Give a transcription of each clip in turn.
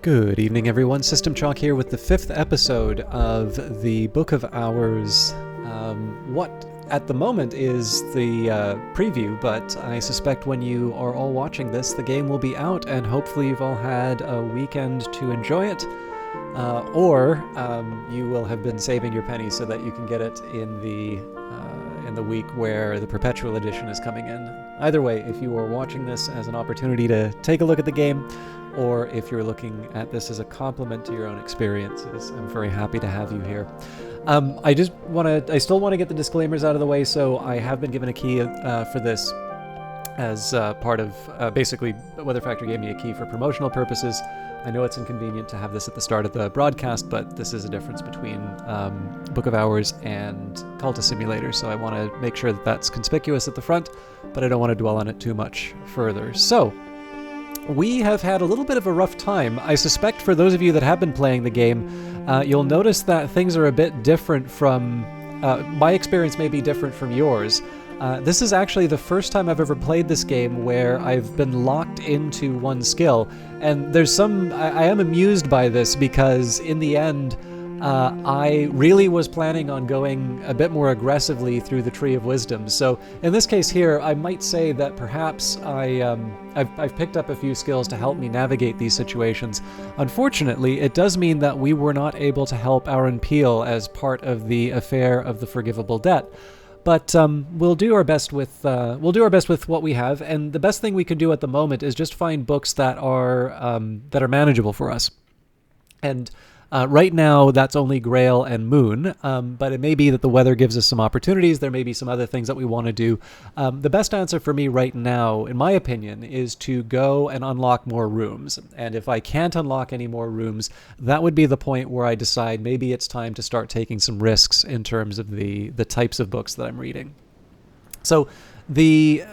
Good evening, everyone. System Chalk here with the 5th episode of the Book of Hours. What at the moment is the preview, but I suspect when you are all watching this, the game will be out, and hopefully you've all had a weekend to enjoy it, or you will have been saving your pennies so that you can get it in the week where the Perpetual Edition is coming in. Either way, if you are watching this as an opportunity to take a look at the game, or if you're looking at this as a compliment to your own experiences, I'm very happy to have you here. I still want to get the disclaimers out of the way, so I have been given a key for this as part of, basically, Weather Factory gave me a key for promotional purposes. I know it's inconvenient to have this at the start of the broadcast, but this is a difference between Book of Hours and Cultist Simulator, so I want to make sure that that's conspicuous at the front, but I don't want to dwell on it too much further. So, we have had a little bit of a rough time. I suspect for those of you that have been playing the game, you'll notice that things are a bit different from... my experience may be different from yours. This is actually the first time I've ever played this game where I've been locked into one skill. And there's I am amused by this because in the end, I really was planning on going a bit more aggressively through the Tree of Wisdom. So in this case here, I might say that perhaps I've picked up a few skills to help me navigate these situations. Unfortunately, it does mean that we were not able to help Aaron Peel as part of the affair of the forgivable debt. But we'll do our best with what we have, and the best thing we can do at the moment is just find books that are manageable for us. And right now, that's only Grail and Moon, but it may be that the weather gives us some opportunities. There may be some other things that we want to do. The best answer for me right now, in my opinion, is to go and unlock more rooms. And if I can't unlock any more rooms, that would be the point where I decide maybe it's time to start taking some risks in terms of the types of books that I'm reading. So the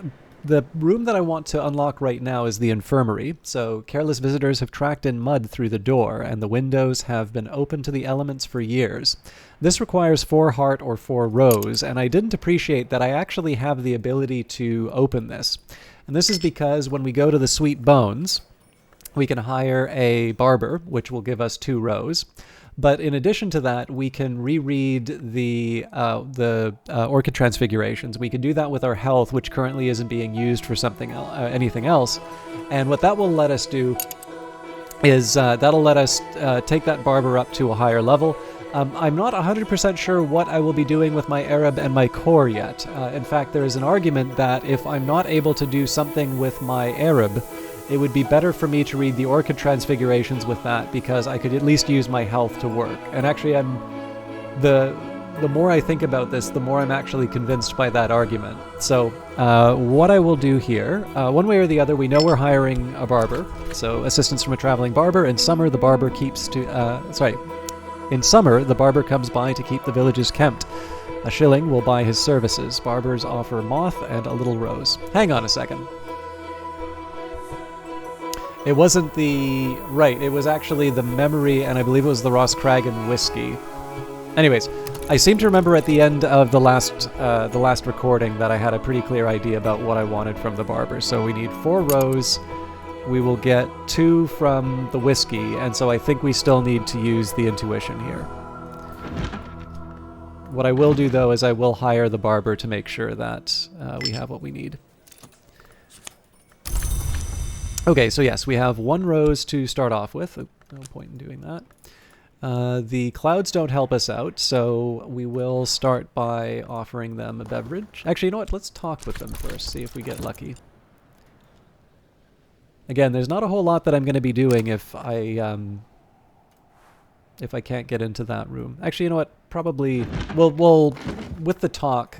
room that I want to unlock right now is the infirmary. So careless visitors have tracked in mud through the door, and the windows have been open to the elements for years. This requires 4 heart or 4 rose, and I didn't appreciate that I actually have the ability to open this. And this is because when we go to the Sweet Bones, we can hire a barber, which will give us 2 rows. But in addition to that, we can reread the Orchid Transfigurations. We can do that with our health, which currently isn't being used for anything else. And what that will let us do is that'll let us take that barber up to a higher level. I'm not 100% sure what I will be doing with my Arab and my core yet. In fact, there is an argument that if I'm not able to do something with my Arab, it would be better for me to read the Orchid Transfigurations with that, because I could at least use my health to work. And actually, the more I think about this, the more I'm actually convinced by that argument. So what I will do here, one way or the other, we know we're hiring a barber. So assistance from a traveling barber. In summer, the barber comes by to keep the villages kempt. A shilling will buy his services. Barbers offer moth and a little rose. Hang on a second. It wasn't it was actually the memory, and I believe it was the Ross Cragen whiskey. Anyways, I seem to remember at the end of the last recording that I had a pretty clear idea about what I wanted from the barber. So we need 4 rows. We will get 2 from the whiskey, and so I think we still need to use the intuition here. What I will do, though, is I will hire the barber to make sure that we have what we need. Okay, so yes, we have 1 rose to start off with. No point in doing that. The clouds don't help us out, so we will start by offering them a beverage. Actually, you know what? Let's talk with them first, see if we get lucky. Again, there's not a whole lot that I'm going to be doing if I can't get into that room. Actually, you know what? Probably we'll with the talk,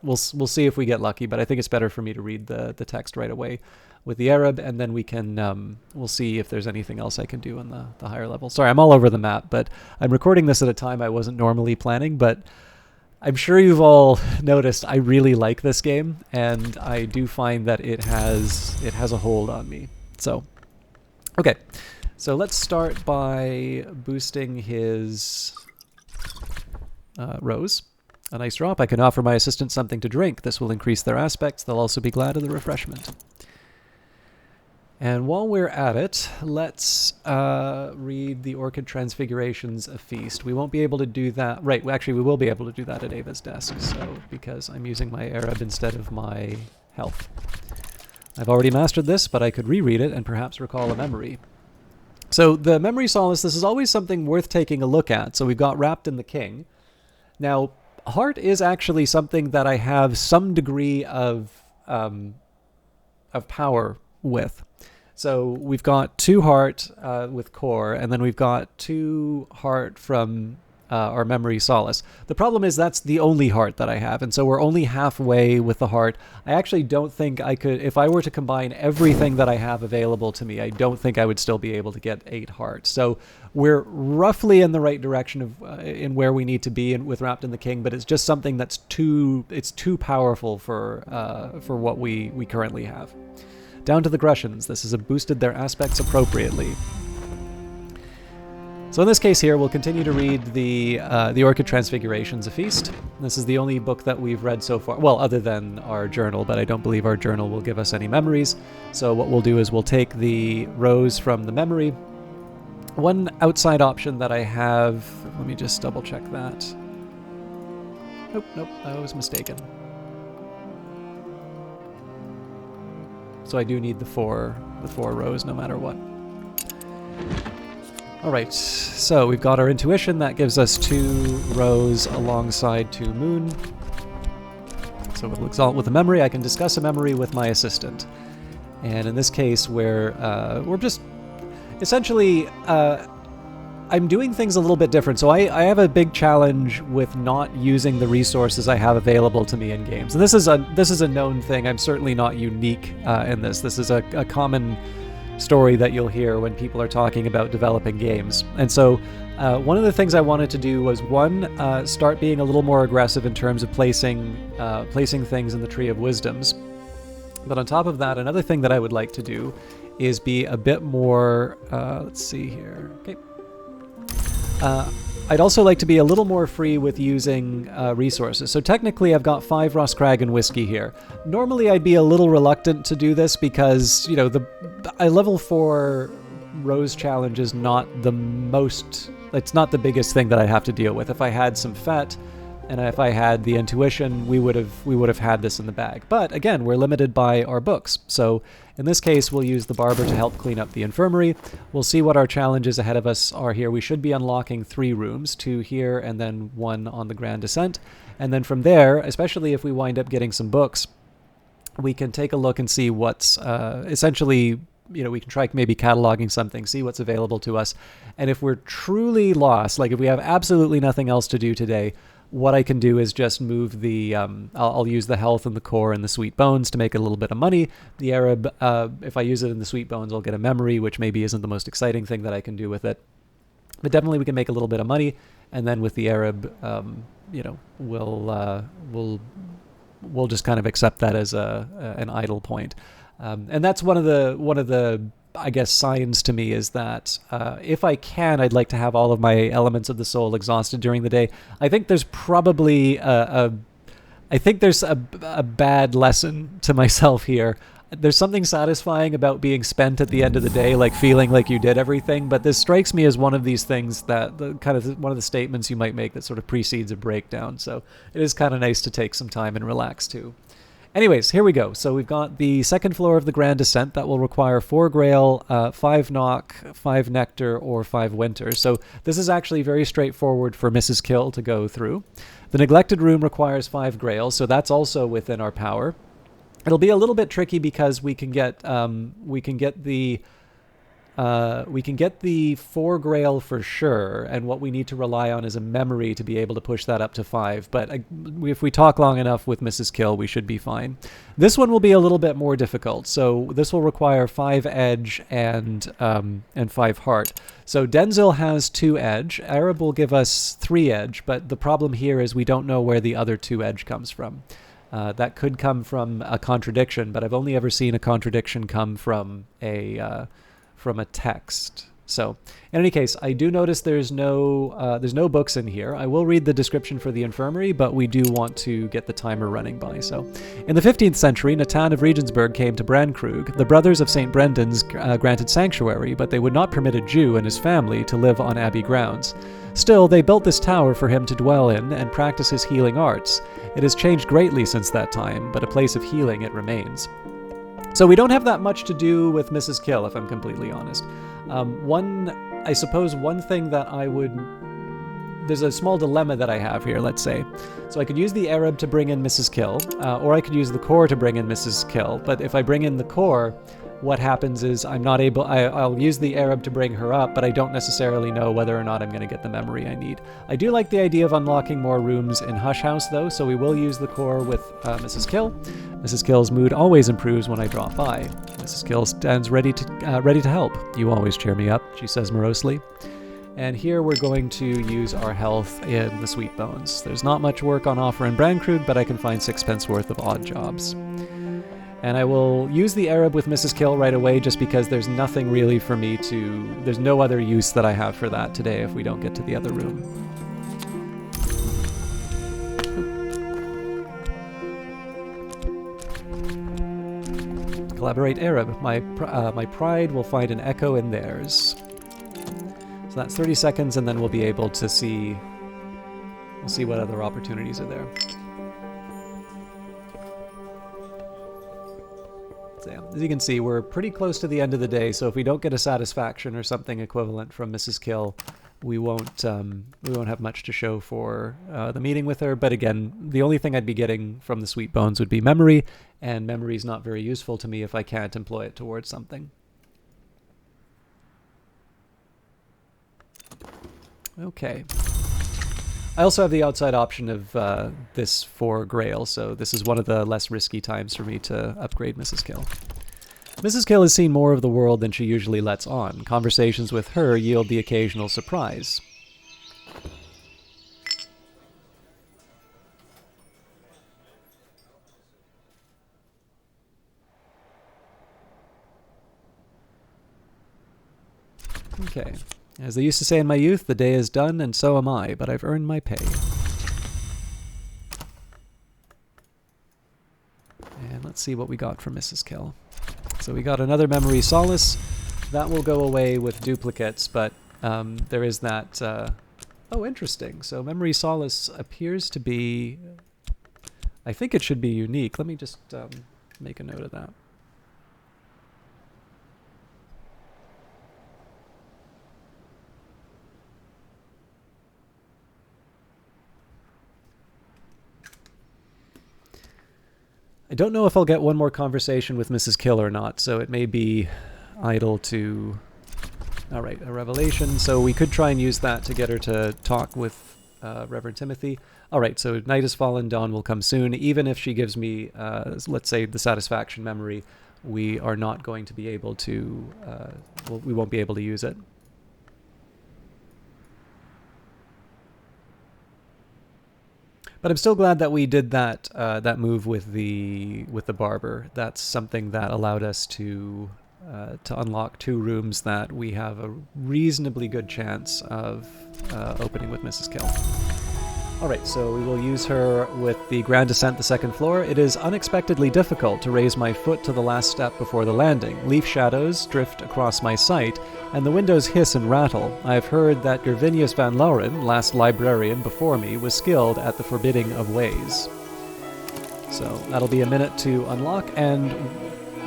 we'll see if we get lucky. But I think it's better for me to read the text right away with the Arab, and then we'll see if there's anything else I can do on the higher level. Sorry, I'm all over the map, but I'm recording this at a time I wasn't normally planning, but I'm sure you've all noticed I really like this game, and I do find that it has a hold on me. So, okay. So let's start by boosting his rose. A nice drop. I can offer my assistant something to drink. This will increase their aspects. They'll also be glad of the refreshment. And while we're at it, let's read the Orchid Transfigurations a Feast. We won't be able to do that. Right, actually, we will be able to do that at Ava's desk, so because I'm using my Arab instead of my health. I've already mastered this, but I could reread it and perhaps recall a memory. So the Memory Solace, this is always something worth taking a look at. So we've got Wrapped in the King. Now, Heart is actually something that I have some degree of power with. So we've got 2 heart with core, and then we've got 2 heart from our Memory Solace. The problem is that's the only heart that I have, and so we're only halfway with the heart. I actually don't think I could, if I were to combine everything that I have available to me, I don't think I would still be able to get 8 hearts. So we're roughly in the right direction of in where we need to be with Wrapped in the King, but it's just something that's too powerful for what we currently have. Down to the Grushians. This has boosted their aspects appropriately. So in this case here, we'll continue to read the Orchid Transfigurations a Feast. This is the only book that we've read so far, well, other than our journal, but I don't believe our journal will give us any memories. So what we'll do is we'll take the rose from the memory. One outside option that I have, let me just double check that. Nope, I was mistaken. So I do need the four rows no matter what. Alright, so we've got our intuition. That gives us 2 rows alongside 2 moon. So we'll exalt with a memory. I can discuss a memory with my assistant. And in this case, we're just... Essentially, I'm doing things a little bit different. So I have a big challenge with not using the resources I have available to me in games. And this is a known thing. I'm certainly not unique in this. This is a common story that you'll hear when people are talking about developing games. And so one of the things I wanted to do was, one, start being a little more aggressive in terms of placing things in the Tree of Wisdoms. But on top of that, another thing that I would like to do is be a bit more, let's see here. Okay. I'd also like to be a little more free with using resources. So technically I've got 5 Roscragan whiskey here. Normally I'd be a little reluctant to do this because, you know, a level 4 rose challenge is not the most, it's not the biggest thing that I'd have to deal with. If I had some FET and if I had the intuition, we would have had this in the bag. But again, we're limited by our books. So in this case, we'll use the barber to help clean up the infirmary. We'll see what our challenges ahead of us are here. We should be unlocking 3 rooms, 2 here and then 1 on the Grand Descent. And then from there, especially if we wind up getting some books, we can take a look and see what's essentially, you know, we can try maybe cataloging something, see what's available to us. And if we're truly lost, like if we have absolutely nothing else to do today, what I can do is just move the, I'll use the health and the core and the sweet bones to make a little bit of money. The Arab, if I use it in the sweet bones, I'll get a memory, which maybe isn't the most exciting thing that I can do with it. But definitely we can make a little bit of money. And then with the Arab, you know, we'll just kind of accept that as an idle point. And that's one of the I guess signs to me is that if I can, I'd like to have all of my elements of the soul exhausted during the day. I think there's probably a bad lesson to myself here. There's something satisfying about being spent at the end of the day, like feeling like you did everything. But this strikes me as one of these things that one of the statements you might make that sort of precedes a breakdown. So it is kind of nice to take some time and relax too. Anyways, here we go. So we've got the second floor of the Grand Descent that will require 4 Grail, 5 Knock, 5 Nectar, or 5 Winter. So this is actually very straightforward for Mrs. Kille to go through. The Neglected Room requires 5 Grail, so that's also within our power. It'll be a little bit tricky because we can get the 4 Grail for sure, and what we need to rely on is a memory to be able to push that up to 5. But if we talk long enough with Mrs. Kille, we should be fine. This one will be a little bit more difficult. So this will require 5 Edge and 5 Heart. So Denzil has 2 Edge. Arab will give us 3 Edge, but the problem here is we don't know where the other 2 Edge comes from. That could come from a contradiction, but I've only ever seen a contradiction come from a text. So, in any case, I do notice there's no books in here. I will read the description for the infirmary, but we do want to get the timer running by. So, in the 15th century, Natan of Regensburg came to Brandkrug. The brothers of St. Brendan's granted sanctuary, but they would not permit a Jew and his family to live on abbey grounds. Still, they built this tower for him to dwell in and practice his healing arts. It has changed greatly since that time, but a place of healing it remains. So we don't have that much to do with Mrs. Kille, if I'm completely honest. One thing that there's a small dilemma that I have here, let's say. So I could use the Arab to bring in Mrs. Kille, or I could use the core to bring in Mrs. Kille. But if I bring in the core, what happens is I'll use the Arab to bring her up, but I don't necessarily know whether or not I'm going to get the memory I need. I do like the idea of unlocking more rooms in Hush House, though, so we will use the core with Mrs. Kille. Mrs. Kille's mood always improves when I drop by. Mrs. Kille stands ready to help. You always cheer me up, she says morosely. And here we're going to use our health in the Sweet Bones. There's not much work on offer in Brandkrug, but I can find 6 pence worth of odd jobs. And I will use the Arab with Mrs. Kille right away just because there's nothing really for me there's no other use that I have for that today if we don't get to the other room. Collaborate Arab. My pride will find an echo in theirs. So that's 30 seconds and then we'll be able to see what other opportunities are there. So, as you can see, we're pretty close to the end of the day, so if we don't get a satisfaction or something equivalent from Mrs. Kille, we won't have much to show for the meeting with her. But again, the only thing I'd be getting from the Sweet Bones would be memory, and memory is not very useful to me if I can't employ it towards something. Okay. I also have the outside option of this for Grail, so this is one of the less risky times for me to upgrade Mrs. Kille. Mrs. Kille has seen more of the world than she usually lets on. Conversations with her yield the occasional surprise. Okay. As they used to say in my youth, the day is done and so am I, but I've earned my pay. And let's see what we got from Mrs. Kille. So we got another memory solace. That will go away with duplicates, but there is that... oh, interesting. So memory solace appears to be... I think it should be unique. Let me just make a note of that. I don't know if I'll get one more conversation with Mrs. Kille or not, so it may be idle to... Alright, a revelation, so we could try and use that to get her to talk with Reverend Timothy. Alright, so night has fallen, dawn will come soon. Even if she gives me, let's say, the satisfaction memory, we are not going to be able to... we won't be able to use it. But I'm still glad that we did that that move with the barber. That's something that allowed us to unlock 2 rooms that we have a reasonably good chance of opening with Mrs. Kille. Alright, so we will use her with the Grand Descent, the 2nd floor. It is unexpectedly difficult to raise my foot to the last step before the landing. Leaf shadows drift across my sight, and the windows hiss and rattle. I have heard that Gervinius van Lauren, last librarian before me, was skilled at the forbidding of ways. So that'll be a minute to unlock, and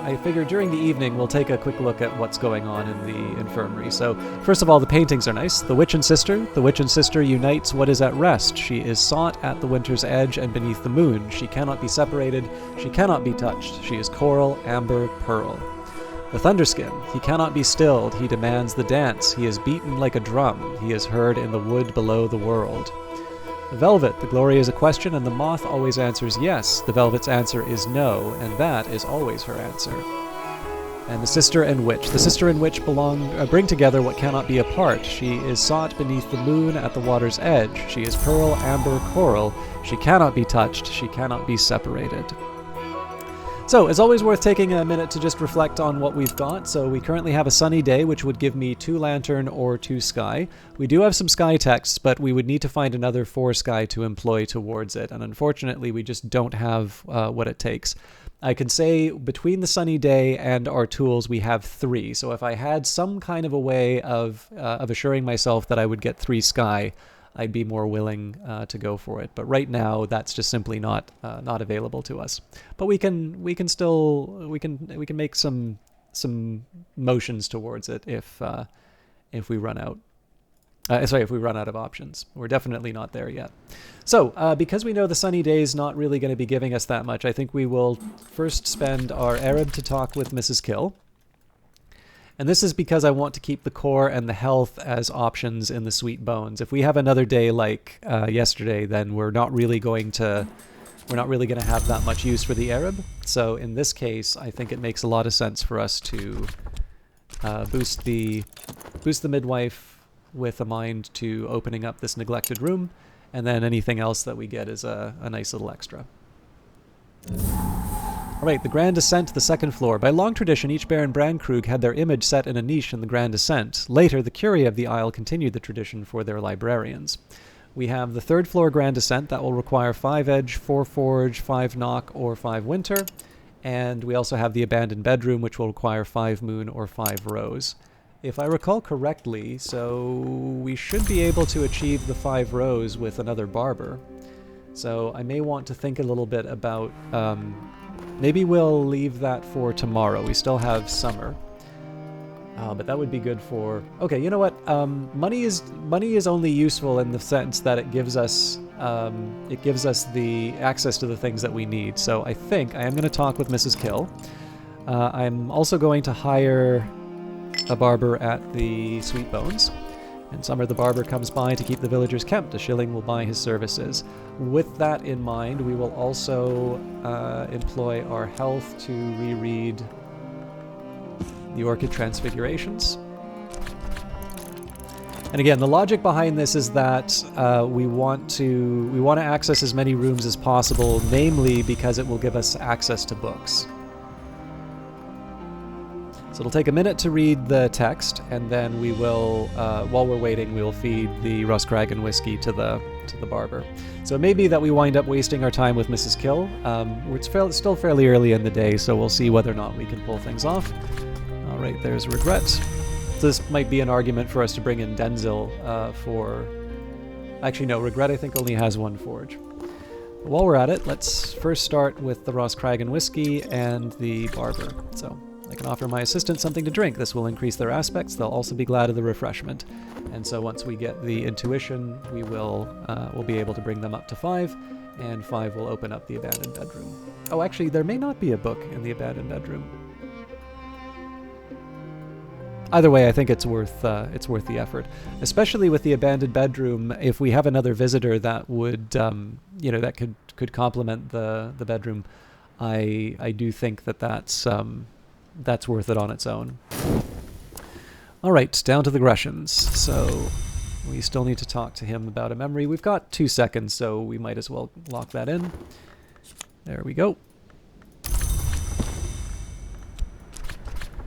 I figure during the evening we'll take a quick look at what's going on in the infirmary. So first of all, the paintings are nice. The Witch and Sister. The Witch and Sister unites what is at rest. She is sought at the winter's edge and beneath the moon. She cannot be separated. She cannot be touched. She is coral, amber, pearl. The Thunderskin. He cannot be stilled. He demands the dance. He is beaten like a drum. He is heard in the wood below the world. The Velvet. The glory is a question, and the moth always answers yes. The Velvet's answer is no, and that is always her answer. And the Sister and Witch. The Sister and Witch bring together what cannot be apart. She is sought beneath the moon at the water's edge. She is pearl, amber, coral. She cannot be touched. She cannot be separated. So, it's always worth taking a minute to just reflect on what we've got. So, we currently have a sunny day, which would give me 2 lantern or 2 sky. We do have some sky texts, but we would need to find another 4 sky to employ towards it. And unfortunately, we just don't have what it takes. I can say between the sunny day and our tools, we have 3. So, if I had some kind of a way of assuring myself that I would get 3 sky, I'd be more willing to go for it. But right now, that's just simply not available to us. But we can make some motions towards it if we run out. If we run out of options. We're definitely not there yet. So, because we know the sunny day is not really going to be giving us that much, I think we will first spend our Arab to talk with Mrs. Kille. And this is because I want to keep the core and the health as options in the sweet bones. If we have another day like yesterday, then we're not really going to have that much use for the Arab. So in this case, I think it makes a lot of sense for us to boost the midwife with a mind to opening up this neglected room, and then anything else that we get is a nice little extra. All right, the Grand Ascent to the 2nd floor. By long tradition, each Baron Brandkrug had their image set in a niche in the Grand Ascent. Later, the Curie of the Isle continued the tradition for their librarians. We have the 3rd floor Grand Ascent that will require 5 edge, 4 forge, 5 knock, or 5 winter. And we also have the Abandoned Bedroom, which will require 5 moon or 5 rose. If I recall correctly, so we should be able to achieve the 5 rose with another barber. So I may want to think a little bit about... maybe we'll leave that for tomorrow. We still have summer. But that would be good for... Okay, you know what? Money is only useful in the sense that it gives us the access to the things that we need. So I think I am going to talk with Mrs. Kille. I'm also going to hire a barber at the Sweet Bones. In summer, the barber comes by to keep the villagers kempt. A shilling will buy his services. With that in mind, we will also employ our health to reread the Orchid Transfigurations. And again, the logic behind this is that we want to access as many rooms as possible, namely because it will give us access to books. So it'll take a minute to read the text, and then we will, while we're waiting, we will feed the Roskragan whiskey to the barber. So it may be that we wind up wasting our time with Mrs. Kille. It's still fairly early in the day, so we'll see whether or not we can pull things off. All right, there's Regret. So this might be an argument for us to bring in Denzil for... Actually, no, Regret I think only has 1 forge. While we're at it, let's first start with the Roskragan whiskey and the barber. So... I can offer my assistant something to drink. This will increase their aspects. They'll also be glad of the refreshment. And so once we get the intuition, we'll be able to bring them up to 5, and 5 will open up the Abandoned Bedroom. Oh, actually, there may not be a book in the Abandoned Bedroom. Either way, I think it's worth the effort, especially with the Abandoned Bedroom. If we have another visitor that would, that could complement the bedroom, I do think that's worth it on its own. All right, down to the Greshams. So we still need to talk to him about a memory. We've got 2 seconds, so we might as well lock that in. There we go.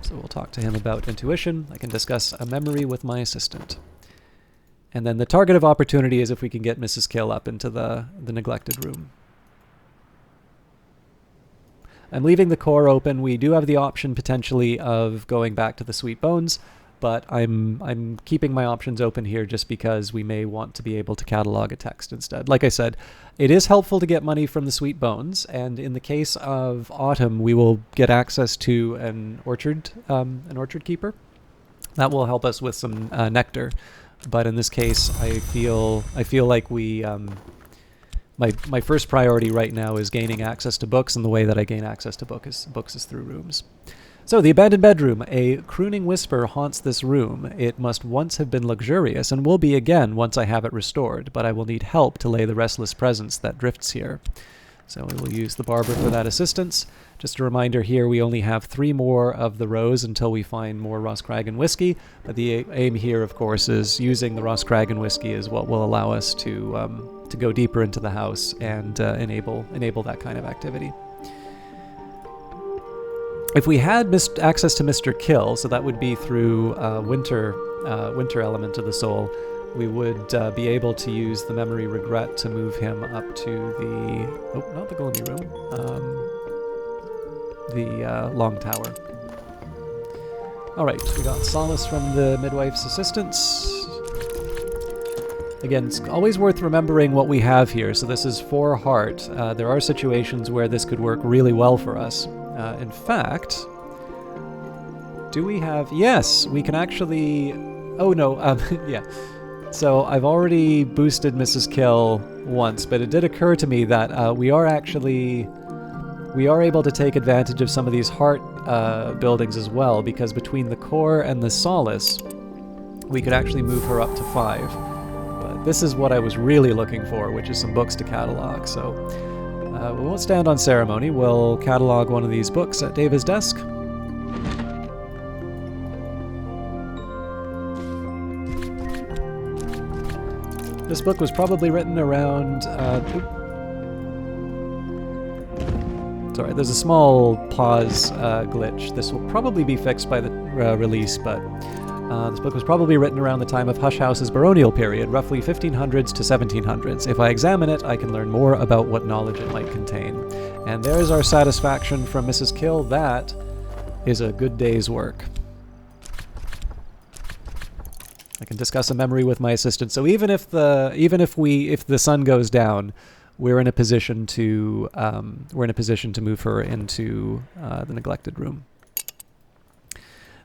So we'll talk to him about intuition. I can discuss a memory with my assistant. And then the target of opportunity is if we can get Mrs. Kille up into the neglected room. I'm leaving the core open. We do have the option potentially of going back to the Sweet Bones, but I'm keeping my options open here just because we may want to be able to catalog a text instead. Like I said, it is helpful to get money from the Sweet Bones, and in the case of Autumn, we will get access to an orchard keeper. That will help us with some nectar, but in this case, I feel like we. My first priority right now is gaining access to books, and the way that I gain access to books is through rooms. So, the Abandoned Bedroom. A crooning whisper haunts this room. It must once have been luxurious, and will be again once I have it restored, but I will need help to lay the restless presence that drifts here. So we will use the barber for that assistance. Just a reminder here, we only have 3 more of the rose until we find more Roskragan whiskey, but the aim here, of course, is using the Roskragan whiskey is what will allow us to go deeper into the house and enable that kind of activity. if we had access to Mr. Kille, so that would be through winter element of the soul, we would be able to use the memory regret to move him up to the... Oh, not the gloomy room. The long tower. Alright, we got solace from the midwife's assistants. Again, it's always worth remembering what we have here. So this is 4 heart. There are situations where this could work really well for us. In fact, do we have... Yes, we can actually... Oh, no. Yeah. So I've already boosted Mrs. Kille once, but it did occur to me that we are able to take advantage of some of these heart buildings as well, because between the core and the solace, we could actually move her up to 5. But this is what I was really looking for, which is some books to catalog. So we won't stand on ceremony. We'll catalog one of these books at David's desk. This book was probably written around... Sorry, there's a small pause glitch. This will probably be fixed by the release, but this book was probably written around the time of Hush House's baronial period, roughly 1500s to 1700s. If I examine it, I can learn more about what knowledge it might contain. And there's our satisfaction from Mrs. Kille. That is a good day's work. I can discuss a memory with my assistant. So even if the sun goes down, we're in a position to move her into the neglected room.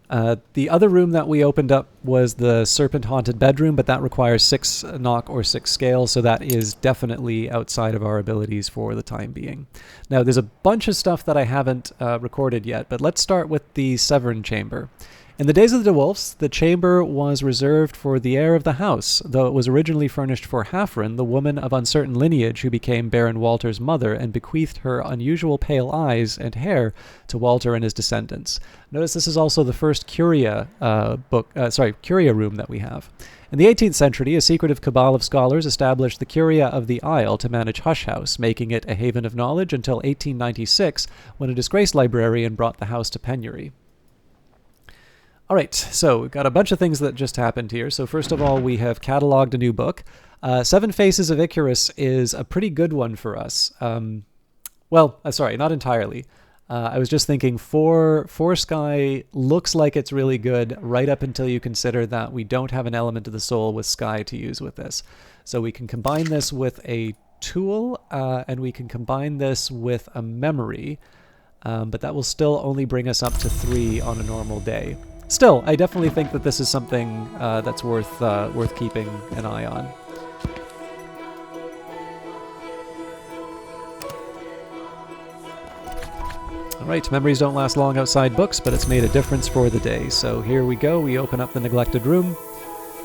The other room that we opened up was the serpent-haunted bedroom, but that requires 6 knock or 6 scale, so that is definitely outside of our abilities for the time being. Now, there's a bunch of stuff that I haven't recorded yet, but let's start with the Severn Chamber. In the days of the DeWolfs, the chamber was reserved for the heir of the house, though it was originally furnished for Hafren, the woman of uncertain lineage who became Baron Walter's mother and bequeathed her unusual pale eyes and hair to Walter and his descendants. Notice this is also the first curia room that we have. In the 18th century, a secretive cabal of scholars established the Curia of the Isle to manage Hush House, making it a haven of knowledge until 1896, when a disgraced librarian brought the house to penury. All right, so we've got a bunch of things that just happened here. So first of all, we have cataloged a new book. 7 Faces of Icarus is a pretty good one for us. Sorry, not entirely. I was just thinking 4 Sky looks like it's really good right up until you consider that we don't have an element of the soul with Sky to use with this. So we can combine this with a tool, and we can combine this with a memory, but that will still only bring us up to 3 on a normal day. Still, I definitely think that this is something that's worth keeping an eye on. Alright, memories don't last long outside books, but it's made a difference for the day. So here we go, we open up the neglected room.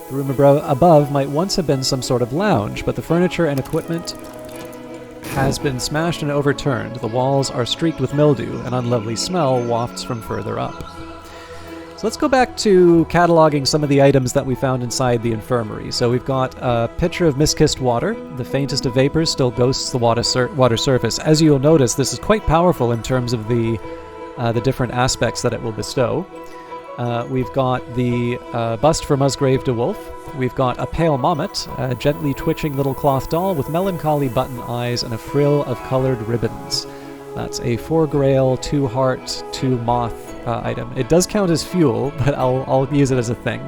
The room above might once have been some sort of lounge, but the furniture and equipment has been smashed and overturned. The walls are streaked with mildew, an unlovely smell wafts from further up. So let's go back to cataloging some of the items that we found inside the infirmary. So we've got a pitcher of mist-kissed water. The faintest of vapors still ghosts the water surface. As you'll notice, this is quite powerful in terms of the different aspects that it will bestow. We've got the bust for Musgrave de Wolf. We've got a pale mommet, a gently twitching little cloth doll with melancholy button eyes and a frill of colored ribbons. That's a 4 grail, 2 heart, 2 moth item. It does count as fuel, but I'll use it as a thing.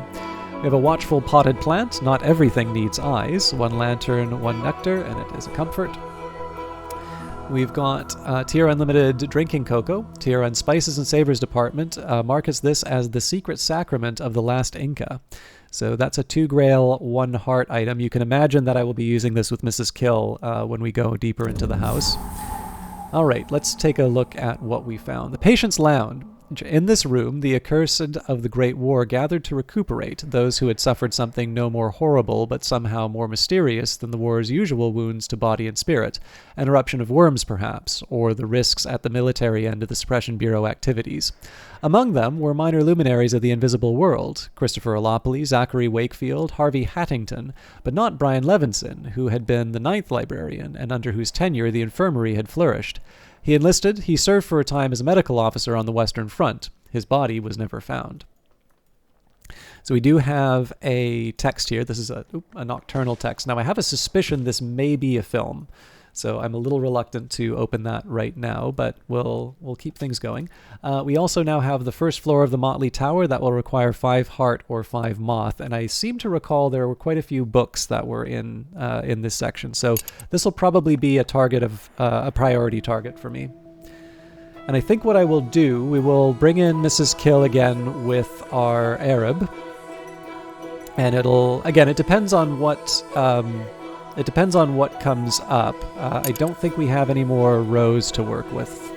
We have a watchful potted plant. Not everything needs eyes. 1 lantern, 1 nectar, and it is a comfort. We've got Tier Unlimited Drinking Cocoa. Tier on Spices and Savors Department markets this as the secret sacrament of the last Inca. So that's a 2 grail, 1 heart item. You can imagine that I will be using this with Mrs. Kille when we go deeper into the house. All right, let's take a look at what we found. The Patient's Lounge. In this room, the accursed of the Great War gathered to recuperate those who had suffered something no more horrible but somehow more mysterious than the war's usual wounds to body and spirit, an eruption of worms perhaps, or the risks at the military end of the Suppression Bureau activities. Among them were minor luminaries of the invisible world, Christopher Alopoli, Zachary Wakefield, Harvey Hattington, but not Brian Levinson, who had been the 9th librarian and under whose tenure the infirmary had flourished. He enlisted. He served for a time as a medical officer on the Western Front. His body was never found. So we do have a text here. This is a nocturnal text. Now, I have a suspicion this may be a film, so I'm a little reluctant to open that right now, but we'll keep things going. We also now have the first floor of the Motley Tower. That will require 5 heart or 5 moth, and I seem to recall there were quite a few books that were in this section, so this will probably be a target of a priority target for me. And I think what I will do, we will bring in Mrs. Kille again with our Arab, and it depends on what comes up. I don't think we have any more rows to work with.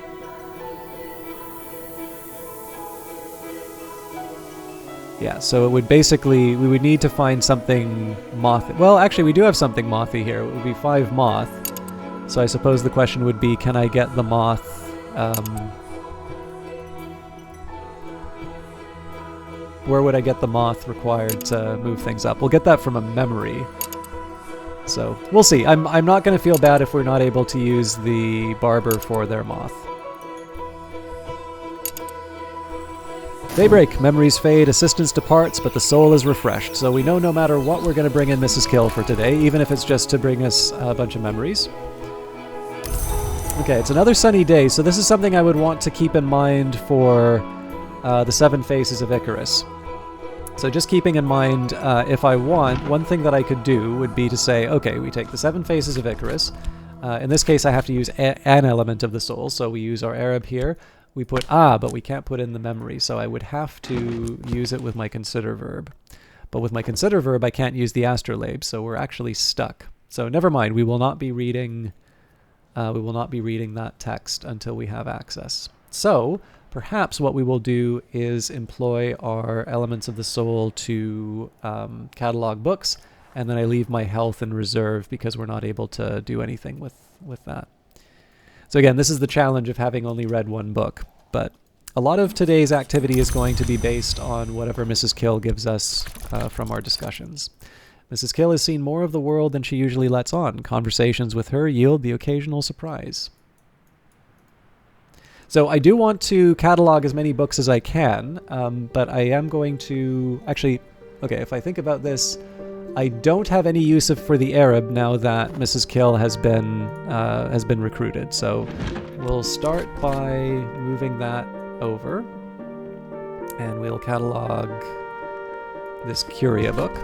Yeah, so it would basically, we would need to find something moth. Well, actually, we do have something mothy here. It would be 5 moth. So I suppose the question would be, can I get the moth? Where would I get the moth required to move things up? We'll get that from a memory. So we'll see. I'm not going to feel bad if we're not able to use the barber for their moth. Daybreak. Memories fade, assistance departs, but the soul is refreshed. So we know no matter what, we're going to bring in Mrs. Kille for today, even if it's just to bring us a bunch of memories. Okay, it's another sunny day, so this is something I would want to keep in mind for the 7 Faces of Icarus. So just keeping in mind, if I want, one thing that I could do would be to say, okay, we take the 7 Faces of Icarus. In this case, I have to use an element of the soul, so we use our Arab here. We put but we can't put in the memory, so I would have to use it with my consider verb. But with my consider verb, I can't use the astrolabe, so we're actually stuck. So never mind, we will not be reading that text until we have access. So perhaps what we will do is employ our elements of the soul to catalog books, and then I leave my health in reserve because we're not able to do anything with that. So again, this is the challenge of having only read 1 book, but a lot of today's activity is going to be based on whatever Mrs. Kille gives us from our discussions. Mrs. Kille has seen more of the world than she usually lets on. Conversations with her yield the occasional surprise. So I do want to catalog as many books as I can, but I am going to... Actually, okay, if I think about this, I don't have any use for the Arab now that Mrs. Kille has been recruited. So we'll start by moving that over, and we'll catalog this Curia book.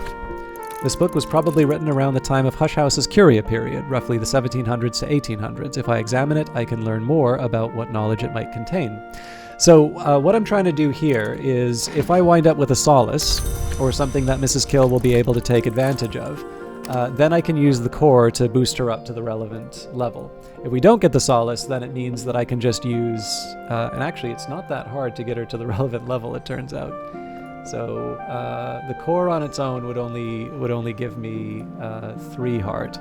This book was probably written around the time of Hush House's Curia period, roughly the 1700s to 1800s. If I examine it, I can learn more about what knowledge it might contain. So what I'm trying to do here is, if I wind up with a solace, or something that Mrs. Kille will be able to take advantage of, then I can use the core to boost her up to the relevant level. If we don't get the solace, then it means that I can just use... and actually, it's not that hard to get her to the relevant level, it turns out. So the core on its own would only give me 3 heart.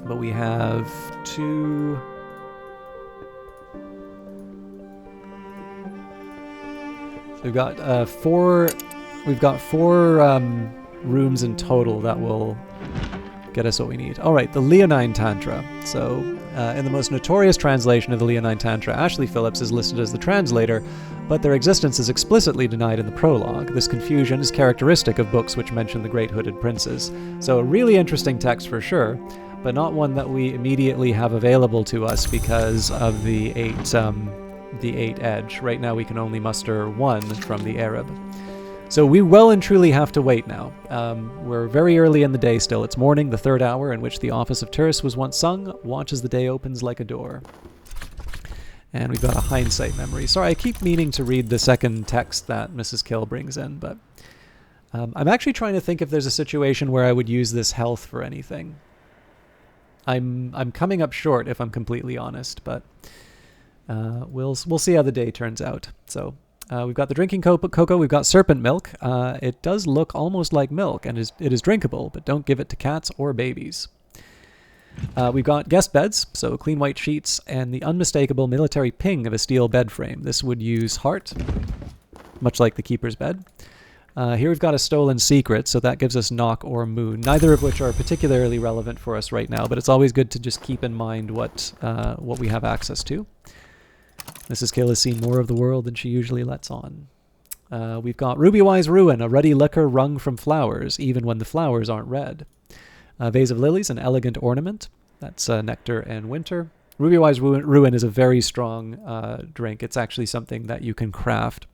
But we have 2... So we've got 4. We've got 4 rooms in total that will get us what we need. All right, the Leonine Tantra. So in the most notorious translation of the Leonine Tantra, Ashley Phillips is listed as the translator, but their existence is explicitly denied in the prologue. This confusion is characteristic of books which mention the great hooded princes. So a really interesting text for sure, but not one that we immediately have available to us because of the 8 edge. Right now we can only muster 1 from the Arab. So we well and truly have to wait now. We're very early in the day still. It's morning, the 3rd hour in which the office of Turris was once sung. Watch as the day opens like a door. And we've got a hindsight memory. Sorry, I keep meaning to read the second text that Mrs. Kille brings in, but I'm actually trying to think if there's a situation where I would use this health for anything. I'm coming up short, if I'm completely honest, but we'll see how the day turns out. So we've got the drinking cocoa. We've got serpent milk. It does look almost like milk, and it is drinkable, but don't give it to cats or babies. We've got guest beds, so clean white sheets, and the unmistakable military ping of a steel bed frame. This would use heart, much like the keeper's bed. Here we've got a stolen secret, so that gives us knock or moon, neither of which are particularly relevant for us right now, but it's always good to just keep in mind what we have access to. Mrs. Kille has seen more of the world than she usually lets on. We've got Ruby-Wise Ruin, a ruddy liquor wrung from flowers, even when the flowers aren't red. Vase of Lilies, an elegant ornament. That's nectar and winter. Ruby-Wise Ruin is a very strong drink. It's actually something that you can craft.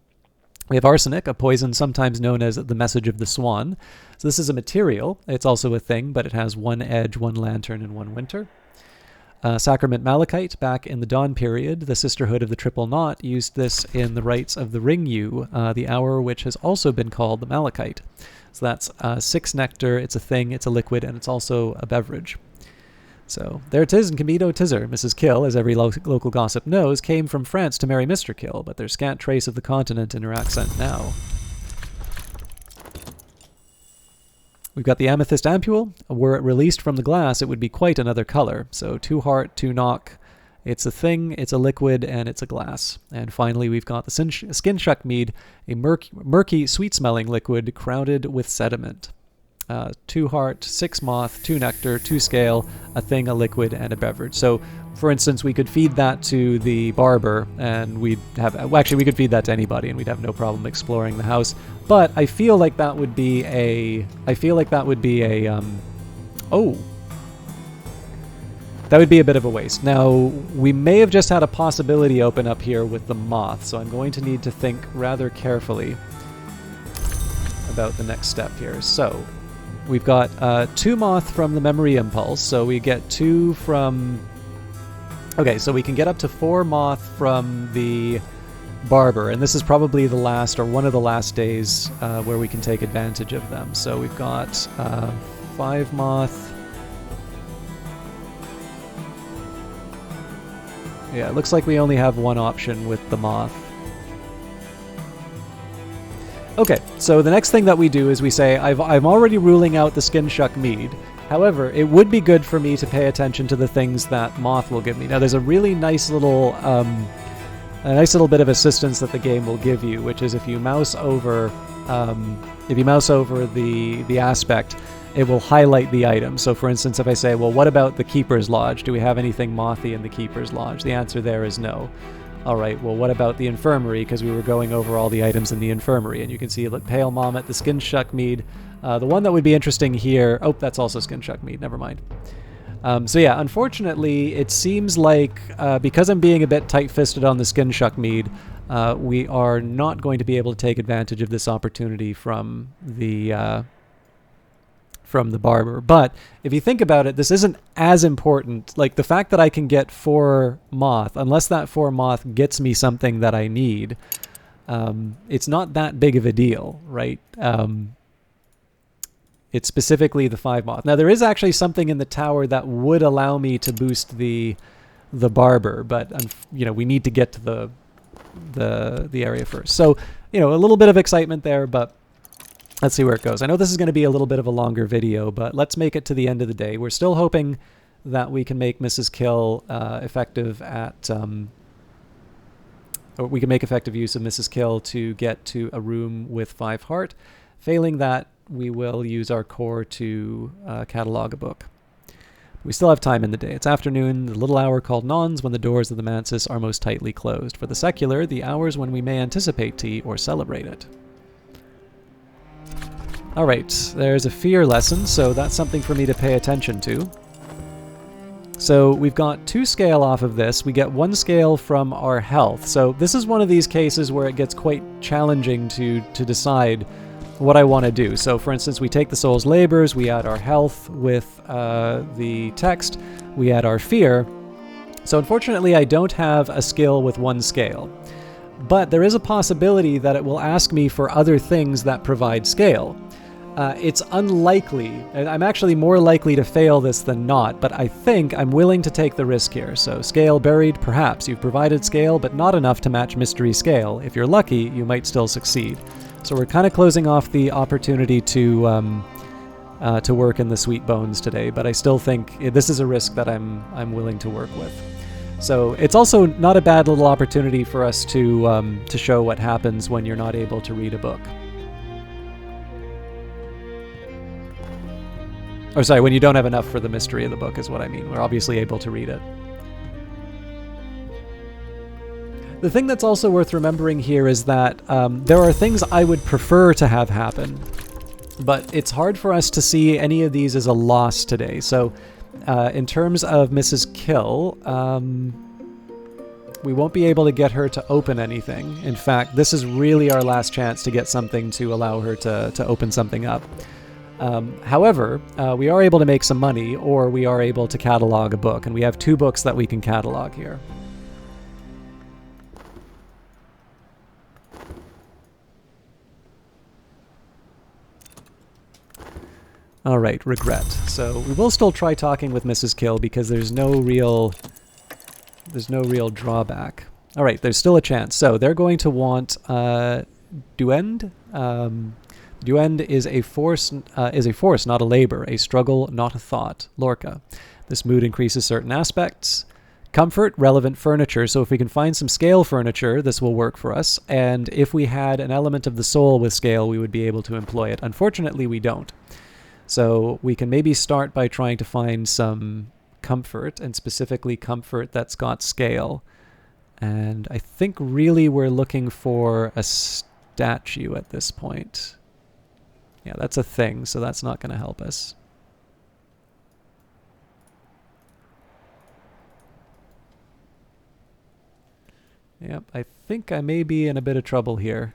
We have arsenic, a poison sometimes known as the message of the swan. So this is a material. It's also a thing, but it has one edge, one lantern, and one winter. Sacrament malachite, back in the Dawn period, the Sisterhood of the Triple Knot used this in the rites of the Ring Yu, the hour which has also been called the malachite. So that's 6 nectar, it's a thing, it's a liquid, and it's also a beverage. So there it is in Camino Tizzer. Mrs. Kille, as every local gossip knows, came from France to marry Mr. Kille, but there's scant trace of the continent in her accent now. We've got the amethyst ampule. Were it released from the glass, it would be quite another color. So 2 heart, 2 knock. It's a thing, it's a liquid, and it's a glass. And finally, we've got the skin shuck mead, a murky, sweet-smelling liquid crowded with sediment. 2 heart, 6 moth, 2 nectar, 2 scale, a thing, a liquid, and a beverage. So, for instance, we could feed that to the barber, and we'd have... Well, actually, we could feed that to anybody, and we'd have no problem exploring the house. But I feel like that would be a... That would be a bit of a waste. Now, we may have just had a possibility open up here with the moth, so I'm going to need to think rather carefully about the next step here. So, we've got 2 moth from the memory impulse, so we get 2 from... Okay, so we can get up to 4 moth from the barber, and this is probably the last, or one of the last days where we can take advantage of them. So we've got 5 moth. Yeah, it looks like we only have one option with the moth. Okay, so the next thing that we do is we say, I'm already ruling out the skin shuck mead. However, it would be good for me to pay attention to the things that moth will give me. Now, there's a really nice little bit of assistance that the game will give you, which is if you mouse over the aspect, it will highlight the item. So, for instance, if I say, well, what about the Keeper's Lodge? Do we have anything mothy in the Keeper's Lodge? The answer there is no. All right, well, what about the infirmary? Because we were going over all the items in the infirmary, and you can see, look, Pale Mommet, the Skin Shuck Mead. The one that would be interesting here... Oh, that's also Skin Shuck Mead. Never mind. So yeah, unfortunately, it seems like because I'm being a bit tight-fisted on the Skin Shuck Mead, we are not going to be able to take advantage of this opportunity from the barber. But if you think about it, this isn't as important. Like, the fact that I can get 4 moth, unless that 4 moth gets me something that I need, it's not that big of a deal, right? It's specifically the 5 moth. Now, there is actually something in the tower that would allow me to boost the barber, but we need to get to the area first. So, a little bit of excitement there, but let's see where it goes. I know this is going to be a little bit of a longer video, but let's make it to the end of the day. We're still hoping that we can make Mrs. Kille effective at... or we can make effective use of Mrs. Kille to get to a room with 5 heart. Failing that, we will use our core to catalog a book. We still have time in the day. It's afternoon, the little hour called Nons, when the doors of the mansis are most tightly closed. For the secular, the hours when we may anticipate tea or celebrate it. Alright, there's a fear lesson, so that's something for me to pay attention to. So we've got 2 scale off of this. We get 1 scale from our health. So this is one of these cases where it gets quite challenging to decide what I want to do. So for instance, we take the soul's labors, we add our health with the text, we add our fear. So unfortunately, I don't have a skill with 1 scale. But there is a possibility that it will ask me for other things that provide scale. It's unlikely, and I'm actually more likely to fail this than not, but I think I'm willing to take the risk here. So scale buried, perhaps. You've provided scale, but not enough to match mystery scale. If you're lucky, you might still succeed. So we're kind of closing off the opportunity to work in the sweet bones today, but I still think this is a risk that I'm willing to work with. So it's also not a bad little opportunity for us to show what happens when you're not able to read a book. Or sorry, when you don't have enough for the mystery of the book is what I mean. We're obviously able to read it. The thing that's also worth remembering here is that there are things I would prefer to have happen, but it's hard for us to see any of these as a loss today. So in terms of Mrs. Kille, we won't be able to get her to open anything. In fact, this is really our last chance to get something to allow her to open something up. However, we are able to make some money, or we are able to catalog a book, and we have 2 books that we can catalog here. All right, regret. So we will still try talking with Mrs. Kille because there's no real drawback. All right, there's still a chance. So they're going to want duend. Duend is a force, not a labor, a struggle, not a thought. Lorca. This mood increases certain aspects. Comfort, relevant furniture. So if we can find some scale furniture, this will work for us. And if we had an element of the soul with scale, we would be able to employ it. Unfortunately, we don't. So we can maybe start by trying to find some comfort, and specifically comfort that's got scale. And I think really we're looking for a statue at this point. Yeah, that's a thing, so that's not going to help us. Yep, I think I may be in a bit of trouble here.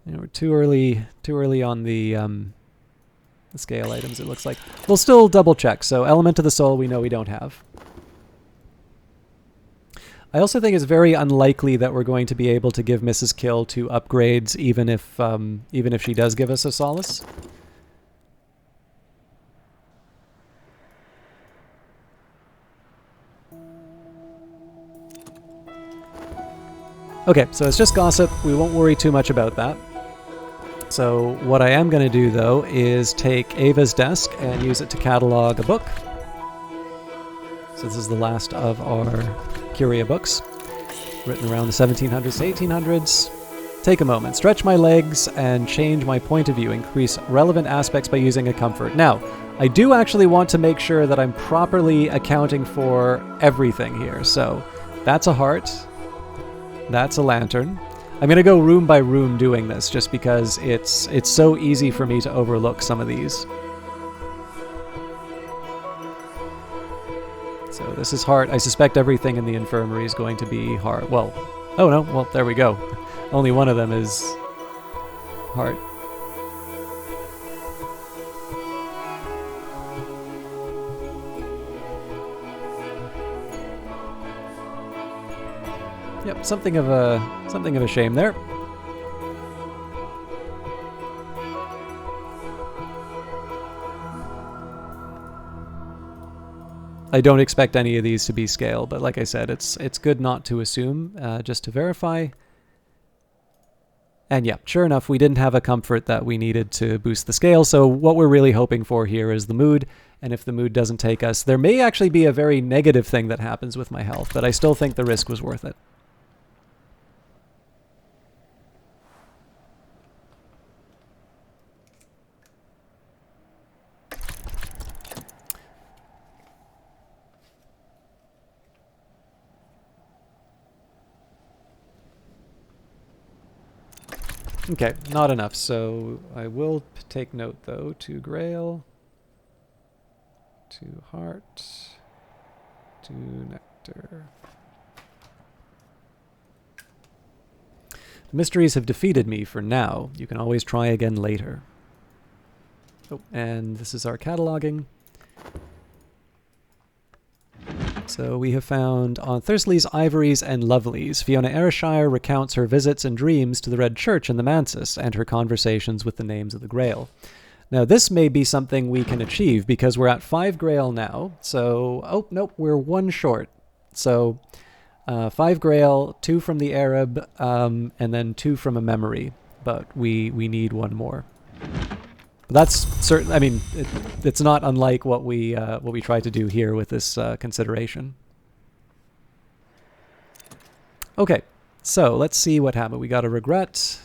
You know, we're too early on the scale items, it looks like. We'll still double check. So element of the soul we know we don't have. I also think it's very unlikely that we're going to be able to give Mrs. Kille 2 upgrades, even if she does give us a solace. Okay, so it's just gossip. We won't worry too much about that. So what I am going to do, though, is take Ava's desk and use it to catalog a book. So this is the last of our Curia books, written around the 1700s to 1800s. Take a moment, stretch my legs, and change my point of view. Increase relevant aspects by using a comfort. Now, I do actually want to make sure that I'm properly accounting for everything here. So that's a heart. That's a lantern. I'm going to go room by room doing this just because it's so easy for me to overlook some of these. So this is heart. I suspect everything in the infirmary is going to be heart. Well, oh no, well, there we go. Only one of them is heart. Yep, something of a shame there. I don't expect any of these to be scale, but like I said, it's good not to assume, just to verify. And yeah, sure enough, we didn't have a comfort that we needed to boost the scale, so what we're really hoping for here is the mood, and if the mood doesn't take us, there may actually be a very negative thing that happens with my health, but I still think the risk was worth it. Okay, not enough, so I will take note, though. 2 Grail, 2 Heart, 2 Nectar. The mysteries have defeated me for now. You can always try again later. Oh, and this is our cataloging. So we have found on Thursley's Ivories and Lovelies, Fiona Ayrshire recounts her visits and dreams to the Red Church in the Mansis and her conversations with the names of the Grail. Now this may be something we can achieve because we're at 5 Grail now. So, oh, nope, we're 1 short. So 5 Grail, 2 from the Arab, and then 2 from a memory. But we need 1 more. That's certain. I mean, it's not unlike what we try to do here with this consideration. Okay, So let's see what happened. We got a regret.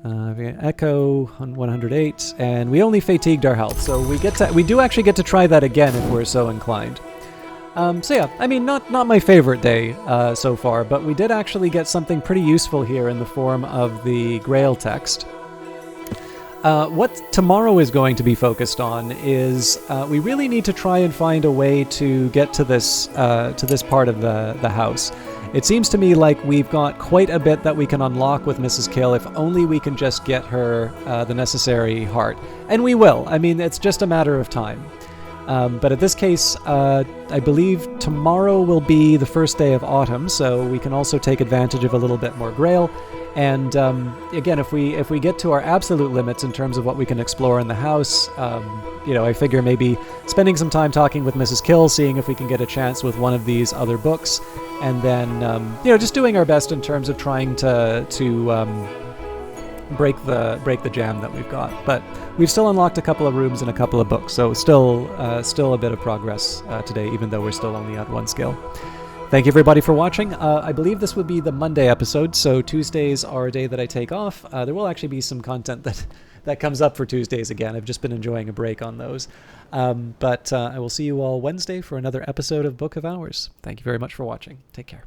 We got echo on 108, and we only fatigued our health, so we do actually get to try that again if we're so inclined. So yeah, I mean, not my favorite day so far, but we did actually get something pretty useful here in the form of the Grail text. What tomorrow is going to be focused on is we really need to try and find a way to get to this part of the house. It seems to me like we've got quite a bit that we can unlock with Mrs. Kille if only we can just get her the necessary heart. And we will. I mean, it's just a matter of time. But in this case, I believe tomorrow will be the first day of autumn, so we can also take advantage of a little bit more Grail. And again, if we get to our absolute limits in terms of what we can explore in the house, I figure maybe spending some time talking with Mrs. Kille, seeing if we can get a chance with one of these other books, and then just doing our best in terms of trying to break the jam that we've got. But we've still unlocked a couple of rooms and a couple of books, so still a bit of progress today, even though we're still only at 1 skill. Thank you everybody for watching. I believe this would be the Monday episode, so Tuesdays are a day that I take off. There will actually be some content that comes up for Tuesdays again. I've just been enjoying a break on those. But I will see you all Wednesday for another episode of Book of Hours. Thank you very much for watching. Take care.